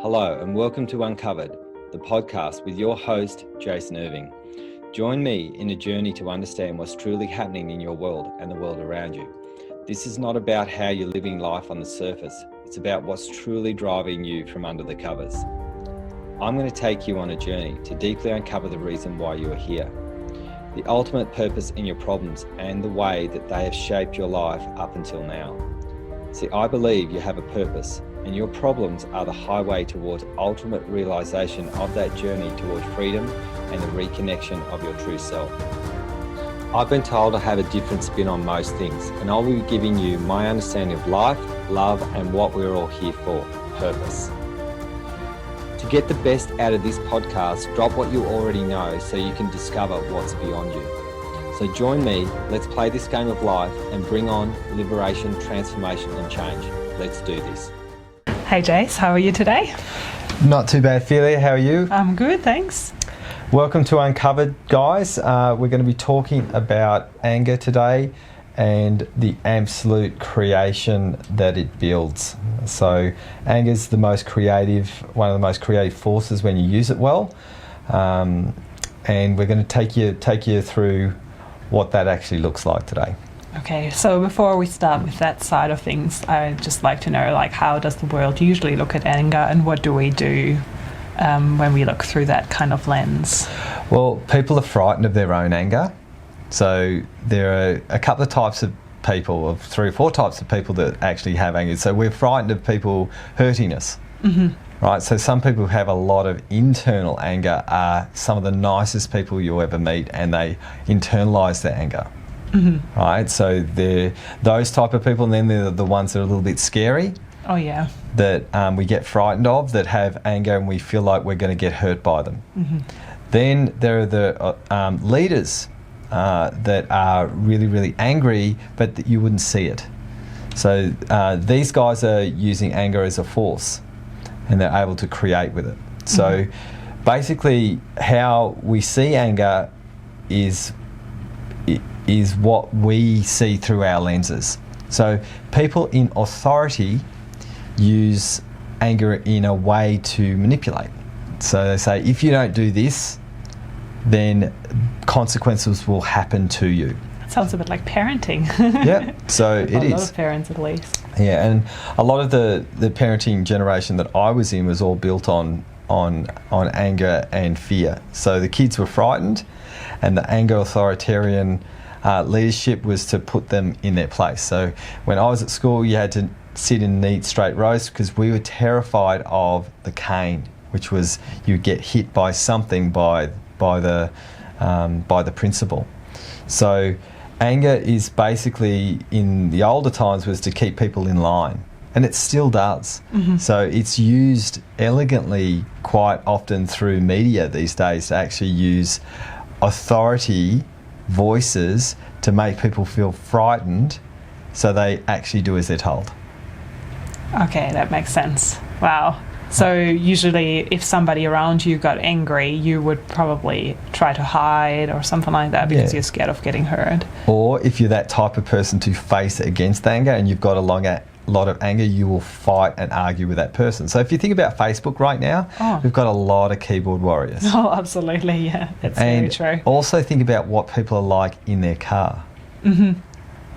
Hello and welcome to Uncovered, the podcast with your host, Jason Irving. Join me in a journey to understand what's truly happening in your world and the world around you. This is not about how you're living life on the surface. It's about what's truly driving you from under the covers. I'm going to take you on a journey to deeply uncover the reason why you are here, the ultimate purpose in your problems and the way that they have shaped your life up until now. See, I believe you have a purpose, and your problems are the highway towards ultimate realization of that journey towards freedom and the reconnection of your true self. I've been told I have a different spin on most things, and I'll be giving you my understanding of life, love, and what we're all here for, purpose. To get the best out of this podcast, drop what you already know so you can discover what's beyond you. So join me, let's play this game of life and bring on liberation, transformation, and change. Let's do this. Hey Jace, how are you today? Not too bad, Ophelia. How are you? I'm good, thanks. Welcome to Uncovered, guys. We're going to be talking about anger today and the absolute creation that it builds. So anger is one of the most creative forces when you use it well. And we're going to take you through what that actually looks like today. Okay, so before we start with that side of things, I'd just like to know, how does the world usually look at anger, and what do we do when we look through that kind of lens? Well, people are frightened of their own anger. So there are a couple of types of people, of 3 or 4 types of people that actually have anger. So we're frightened of people hurting us. Mm-hmm. Right, so some people who have a lot of internal anger are some of the nicest people you'll ever meet, and they internalise their anger. Mm-hmm. Right, so they're those type of people, and then they're the ones that are a little bit scary. Oh yeah. That we get frightened of, that have anger and we feel like we're going to get hurt by them. Mm-hmm. Then there are the leaders that are really, really angry, but that you wouldn't see it. So these guys are using anger as a force, and they're able to create with it. So basically how we see anger is what we see through our lenses. So people in authority use anger in a way to manipulate. So they say, if you don't do this, then consequences will happen to you. That sounds a bit like parenting. Yeah, so it is. A lot of parents, at least. Yeah, and a lot of the parenting generation that I was in was all built on anger and fear. So the kids were frightened, and the anger authoritarian leadership was to put them in their place. So when I was at school, you had to sit in neat straight rows because we were terrified of the cane, which was you get hit by something by the principal. So anger is basically, in the older times, was to keep people in line, and it still does. Mm-hmm. So it's used elegantly quite often through media these days to actually use authority voices to make people feel frightened, so they actually do as they're told. Okay, that makes sense. Wow. So usually if somebody around you got angry, you would probably try to hide or something like that because you're scared of getting hurt. Or if you're that type of person to face against anger and you've got a lot of anger, you will fight and argue with that person. So if you think about Facebook right now, we've got a lot of keyboard warriors. Oh, absolutely, yeah. That's very true. Also think about what people are like in their car. Mm-hmm.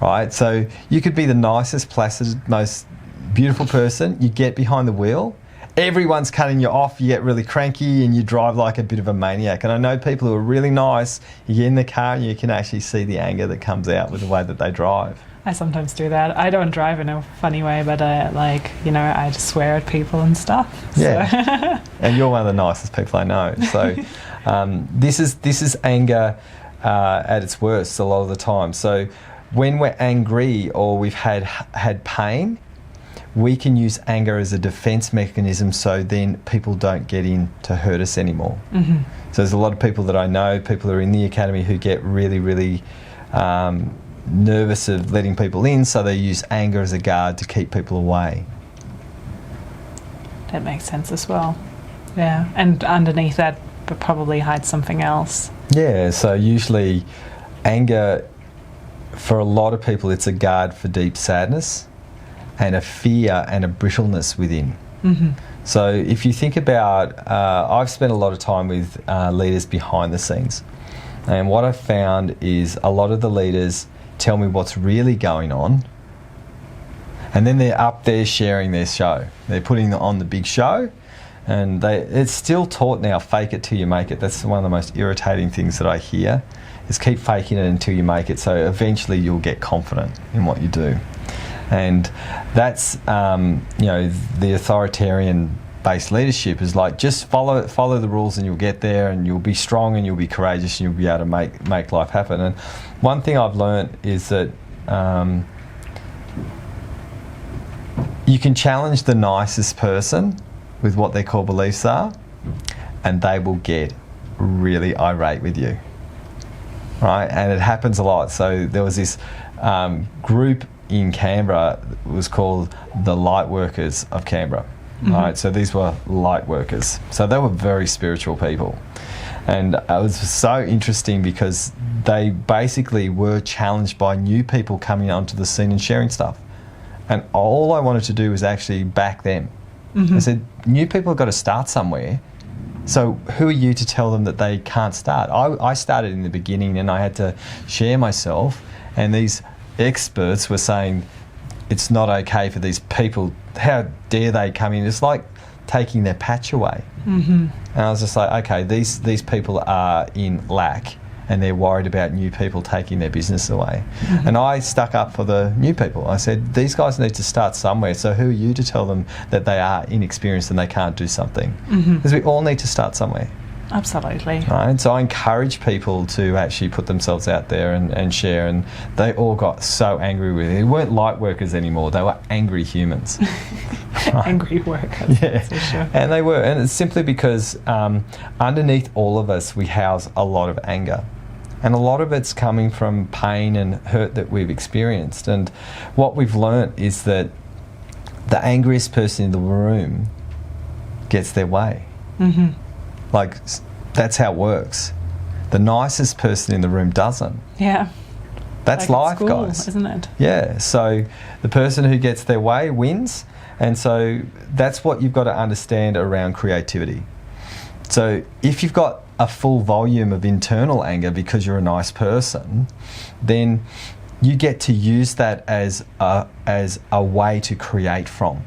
Right? So you could be the nicest, placid, most beautiful person. You get behind the wheel, everyone's cutting you off, you get really cranky and you drive like a bit of a maniac. And I know people who are really nice, you get in the car and you can actually see the anger that comes out with the way that they drive. I sometimes do that. I don't drive in a funny way, but I just swear at people and stuff. Yeah, and you're one of the nicest people I know. So this is anger at its worst a lot of the time. So when we're angry or we've had pain, we can use anger as a defense mechanism, so then people don't get in to hurt us anymore. Mm-hmm. So there's a lot of people that I know, people who are in the academy, who get really, really nervous of letting people in, so they use anger as a guard to keep people away. That makes sense as well. Yeah, and underneath that probably hides something else. Yeah, so usually anger, for a lot of people, it's a guard for deep sadness and a fear and a brittleness within. So if you think about, I've spent a lot of time with leaders behind the scenes, and what I've found is a lot of the leaders tell me what's really going on, and then they're up there sharing their show. They're putting on the big show, and it's still taught now, fake it till you make it. That's one of the most irritating things that I hear, is keep faking it until you make it, so eventually you'll get confident in what you do. And that's, the authoritarian-based leadership is like, just follow the rules and you'll get there, and you'll be strong and you'll be courageous and you'll be able to make life happen. And one thing I've learned is that you can challenge the nicest person with what their core beliefs are, and they will get really irate with you, right? And it happens a lot. So there was this group in Canberra, it was called the Light Workers of Canberra, right? So these were light workers. So they were very spiritual people. And it was so interesting because they basically were challenged by new people coming onto the scene and sharing stuff. And all I wanted to do was actually back them. I said, new people have got to start somewhere. So who are you to tell them that they can't start? I started in the beginning, and I had to share myself, and these experts were saying it's not okay for these people. How dare they come in? It's like taking their patch away. And I was just like, okay, these people are in lack, and they're worried about new people taking their business away. And I stuck up for the new people. I said, these guys need to start somewhere, so who are you to tell them that they are inexperienced and they can't do something? Because we all need to start somewhere. Absolutely. Right? So I encourage people to actually put themselves out there and share, and they all got so angry with it. They weren't light workers anymore, they were angry humans. Right? Angry workers, yeah. for sure. And they were, and it's simply because underneath all of us we house a lot of anger. And a lot of it's coming from pain and hurt that we've experienced. And what we've learnt is that the angriest person in the room gets their way. Like, that's how it works. The nicest person in the room doesn't. Yeah. That's like life, school, guys. Isn't it? Yeah. So the person who gets their way wins. And so that's what you've got to understand around creativity. So if you've got a full volume of internal anger because you're a nice person, then you get to use that as a way to create from.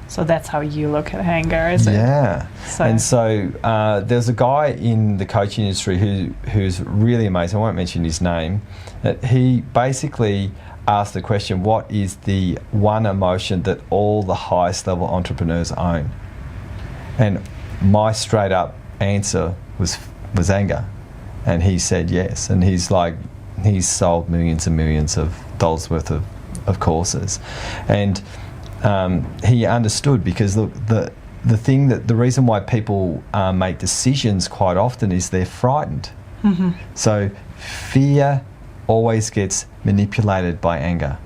So that's how you look at anger, is it? Yeah. So. And so there's a guy in the coaching industry who's really amazing. I won't mention his name. That he basically asked the question, what is the one emotion that all the highest level entrepreneurs own? And my straight up answer was anger. And he said yes. And he's sold millions and millions of dollars worth of courses. And he understood, because the reason why people make decisions quite often is they're frightened. So fear always gets manipulated by anger.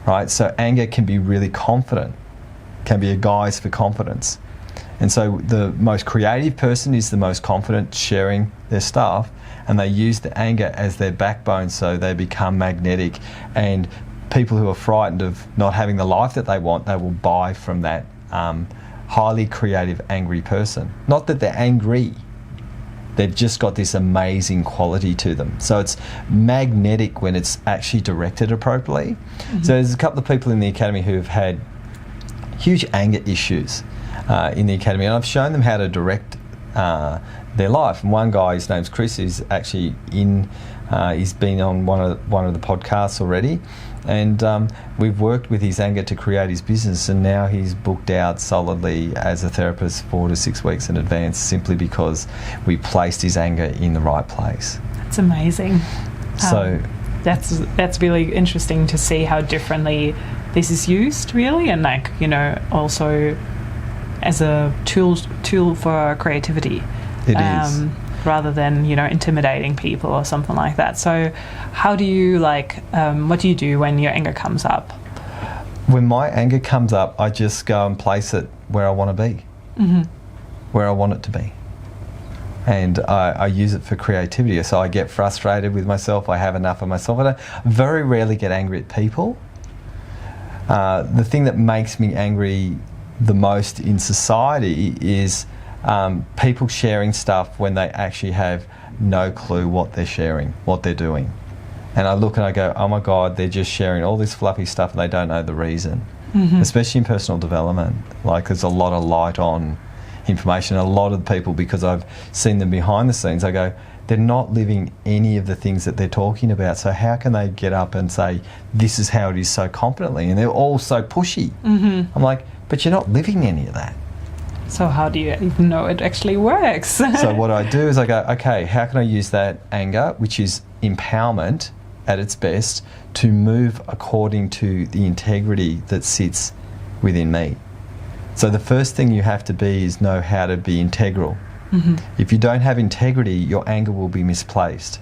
Right? So anger can be really confident, can be a guise for confidence. And so the most creative person is the most confident sharing their stuff, and they use the anger as their backbone, so they become magnetic. And people who are frightened of not having the life that they want, they will buy from that highly creative, angry person. Not that they're angry, they've just got this amazing quality to them. So it's magnetic when it's actually directed appropriately. So there's a couple of people in the academy who have had huge anger issues in the academy, and I've shown them how to direct their life. And one guy, his name's Chris, is actually he's been on one of the podcasts already, and we've worked with his anger to create his business, and now he's booked out solidly as a therapist 4 to 6 weeks in advance, simply because we placed his anger in the right place. That's amazing. So that's really interesting to see how differently this is used, really, and also as a tool for creativity. It is. Rather than, intimidating people or something like that. So how do you what do you do when your anger comes up? When my anger comes up, I just go and place it where I want to be, where I want it to be. And I use it for creativity. So I get frustrated with myself, I have enough of myself. I very rarely get angry at people. The thing that makes me angry the most in society is people sharing stuff when they actually have no clue what they're sharing, what they're doing. And I look and I go, oh my God, they're just sharing all this fluffy stuff and they don't know the reason. Especially in personal development. Like, there's a lot of light on information. A lot of the people, because I've seen them behind the scenes, I go, they're not living any of the things that they're talking about. So how can they get up and say, this is how it is so confidently? And they're all so pushy. I'm like, but you're not living any of that. So how do you even know it actually works? So what I do is I go, okay, how can I use that anger, which is empowerment at its best, to move according to the integrity that sits within me? So the first thing you have to be is know how to be integral. If you don't have integrity, your anger will be misplaced.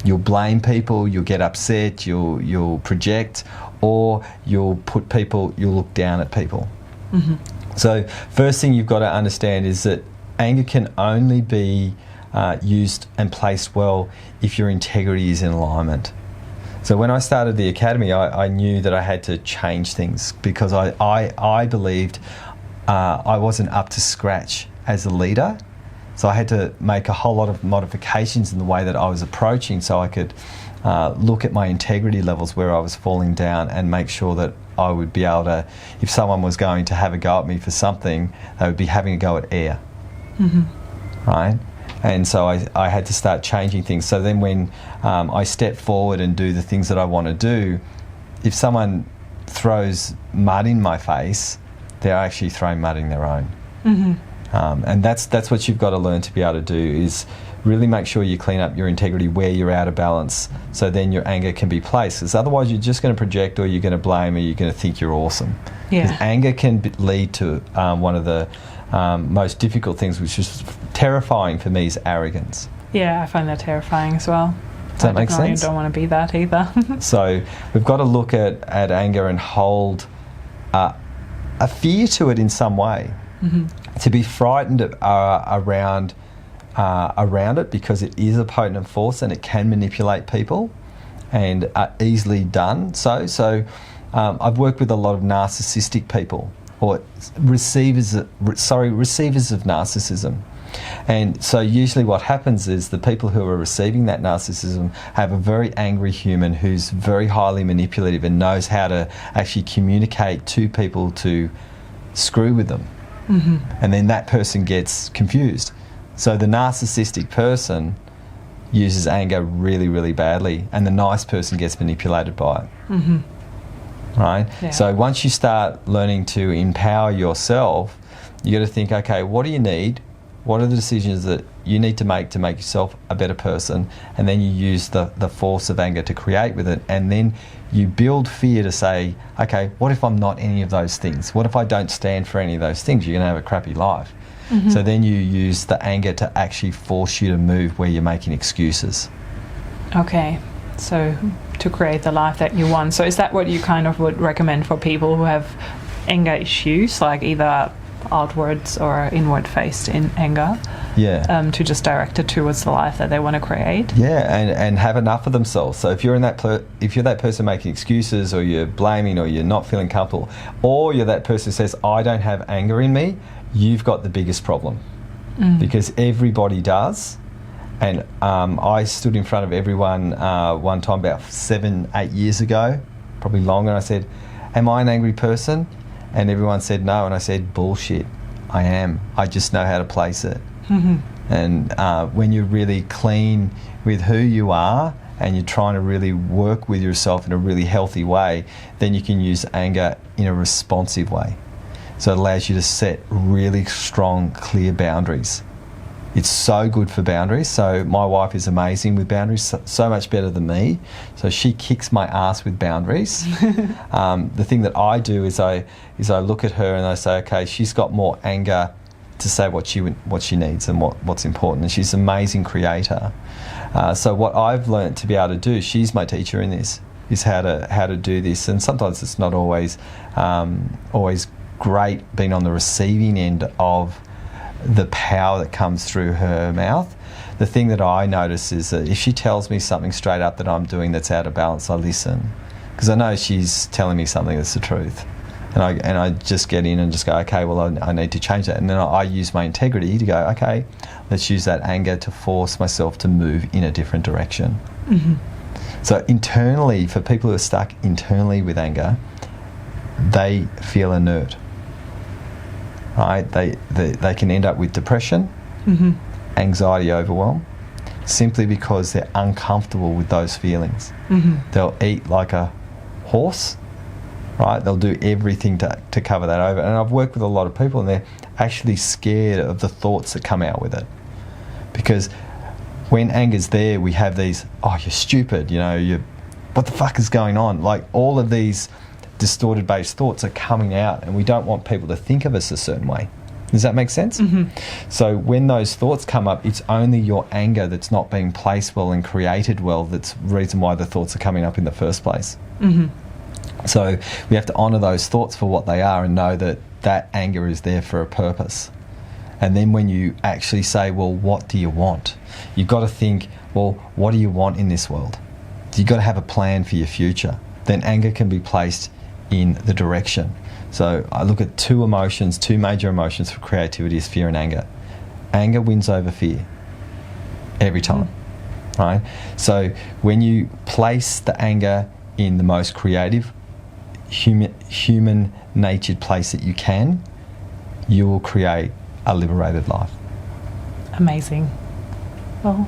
You'll blame people, you'll get upset, you'll project, or you'll look down at people. So first thing you've got to understand is that anger can only be used and placed well if your integrity is in alignment. So when I started the academy, I knew that I had to change things because I believed I wasn't up to scratch as a leader. So I had to make a whole lot of modifications in the way that I was approaching so I could look at my integrity levels where I was falling down and make sure that I would be able to, if someone was going to have a go at me for something, they would be having a go at air. Right? And so I had to start changing things. So then when I step forward and do the things that I want to do, if someone throws mud in my face, they're actually throwing mud in their own. And that's what you've got to learn to be able to do, is really make sure you clean up your integrity where you're out of balance, so then your anger can be placed. Because otherwise you're just going to project, or you're going to blame, or you're going to think you're awesome. Because anger can lead to one of the most difficult things, which is terrifying for me, is arrogance. Yeah, I find that terrifying as well. Does that make sense? I don't want to be that either. So we've got to look at anger and hold a fear to it in some way. To be frightened around it, because it is a potent force and it can manipulate people and are easily done. So I've worked with a lot of narcissistic people, or receivers of narcissism. And so usually what happens is the people who are receiving that narcissism have a very angry human who's very highly manipulative and knows how to actually communicate to people to screw with them. And then that person gets confused. So the narcissistic person uses anger really, really badly, and the nice person gets manipulated by it. Right? Yeah. So once you start learning to empower yourself, you got to think, okay, what do you need? What are the decisions that you need to make yourself a better person? And then you use the force of anger to create with it. And then you build fear to say, okay, what if I'm not any of those things? What if I don't stand for any of those things? You're going to have a crappy life. So then you use the anger to actually force you to move where you're making excuses. Okay, so to create the life that you want. So is that what you kind of would recommend for people who have anger issues, like either outwards or inward faced in anger? To just direct it towards the life that they want to create. And have enough of themselves. So if you're in if you're that person making excuses, or you're blaming, or you're not feeling comfortable, or you're that person who says, I don't have anger in me, you've got the biggest problem. Because everybody does. And I stood in front of everyone one time about 7-8 years ago, probably longer, and I said, am I an angry person? And everyone said no, and I said, bullshit, I am. I just know how to place it. And when you're really clean with who you are, and you're trying to really work with yourself in a really healthy way, then you can use anger in a responsive way. So it allows you to set really strong, clear boundaries. It's so good for boundaries. So my wife is amazing with boundaries, so much better than me. So she kicks my ass with boundaries. The thing that I do is I look at her and I say, okay, she's got more anger to say what she needs and what's important. And she's an amazing creator. So what I've learned to be able to do, she's my teacher in this, is how to do this. And sometimes it's not always great being on the receiving end of the power that comes through her mouth. The thing that I notice is that if she tells me something straight up that I'm doing that's out of balance, I listen, because I know she's telling me something that's the truth. And I just get in and just go, okay, well, I need to change that. And then I use my integrity to go, okay, let's use that anger to force myself to move in a different direction. Mm-hmm. So internally, for people who are stuck internally with anger, they feel inert. Right? They can end up with depression, Mm-hmm. anxiety, overwhelm, simply because they're uncomfortable with those feelings. Mm-hmm. They'll eat like a horse, right? They'll do everything to cover that over. And I've worked with a lot of people, and they're actually scared of the thoughts that come out with it. Because when anger's there, we have these, oh, you're stupid, what the fuck is going on? Like, all of these distorted based thoughts are coming out, and we don't want people to think of us a certain way. Does that make sense? Mm-hmm. So when those thoughts come up, it's only your anger that's not being placed well and created well that's the reason why the thoughts are coming up in the first place. Mm-hmm. So we have to honour those thoughts for what they are and know that that anger is there for a purpose. And then when you actually say, well, what do you want? You've got to think, well, what do you want in this world? You've got to have a plan for your future. Then anger can be placed in the direction. So I look at two major emotions for creativity is fear and anger. Anger wins over fear every time, right? So when you place the anger in the most creative, human-natured place that you can, you will create a liberated life. Amazing. Well,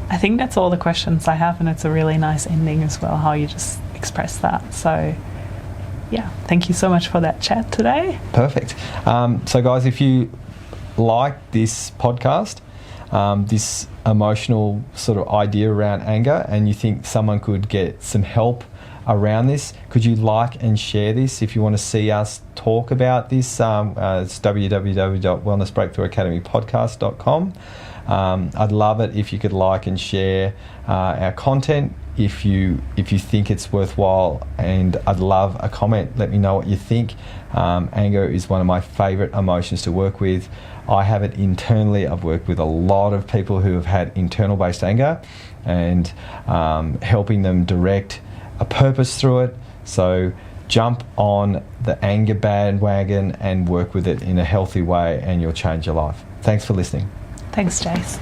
I think that's all the questions I have, and it's a really nice ending as well, how you just express that. So yeah, thank you so much for that chat today. Perfect. So guys, if you like this podcast, this emotional sort of idea around anger, and you think someone could get some help around this, could you like and share this? If you want to see us talk about this, it's www.wellnessbreakthroughacademypodcast.com. I'd love it if you could like and share our content if you think it's worthwhile, and I'd love a comment. Let me know what you think. Anger is one of my favourite emotions to work with. I have it internally. I've worked with a lot of people who have had internal based anger, and helping them direct a purpose through it. So jump on the anger bandwagon and work with it in a healthy way, and you'll change your life. Thanks for listening. Thanks, Jace.